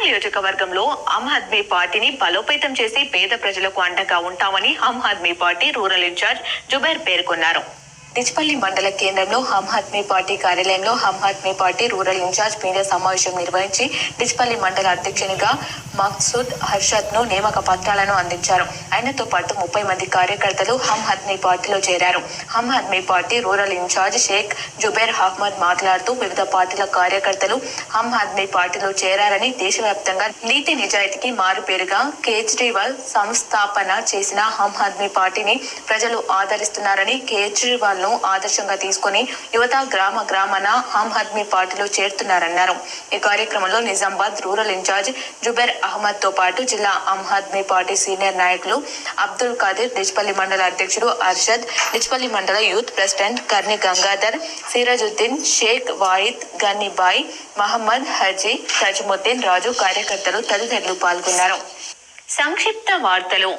నియోజకవర్గంలో ఆమ్ ఆద్మీ పార్టీని బలోపేతం చేసి పేద ప్రజలకు అండగా ఉంటామని Aam Aadmi party rural incharge Zubair పేర్కొన్నారు. డిచ్పల్లి మండల కేంద్రంలో ఆమ్ ఆద్మీ పార్టీ కార్యాలయంలో Aam Aadmi party rural incharge media సమావేశం నిర్వహించి డిచ్పల్లి మండల అధ్యక్షునిగా మక్సూద్ హర్షద్ ను నియామక పత్రాలను అందించారు. ఆయనతో పాటు 30 మంది కార్యకర్తలు ఆమ్ ఆద్మీ పార్టీలో చేరారు. Aam Aadmi party rural incharge Shaik Zubair Ahmed మాట్లాడుతూ వివిధ పార్టీల కార్యకర్తలు ఆమ్ ఆద్మీ పార్టీలో చేరారని, దేశవ్యాప్తంగా నీతి నిజాయితీకి మారుపేరుగా కేజ్రీవాల్ సంస్థాపన చేసిన ఆమ్ ఆద్మీ పార్టీని ప్రజలు ఆదరిస్తున్నారని, కేజ్రీవాల్ ను ఆదర్శంగా తీసుకుని యువత గ్రామాన ఆమ్ ఆద్మీ పార్టీలో చేరుతున్నారన్నారు. ఈ కార్యక్రమంలో నిజామాబాద్ రూరల్ ఇన్ఛార్జ్ జుబైర్ అహ్మద్ తో పాటు జిల్లా ఆమ్ ఆద్మీ పార్టీ సీనియర్ నాయకులు అబ్దుల్ ఖాదిర్, డిచ్పల్లి మండల అధ్యక్షుడు అర్షద్, డిచ్పల్లి మండల యూత్ ప్రెసిడెంట్ కర్ని గంగాధర్, సిరాజుద్దీన్, షేక్ వాయిద్, గన్నీబాయ్, మహమ్మద్ హజీ, తజ్ముద్దీన్, రాజు, కార్యకర్తలు తదితరులు పాల్గొన్నారు. సంక్షిప్త వార్తలు.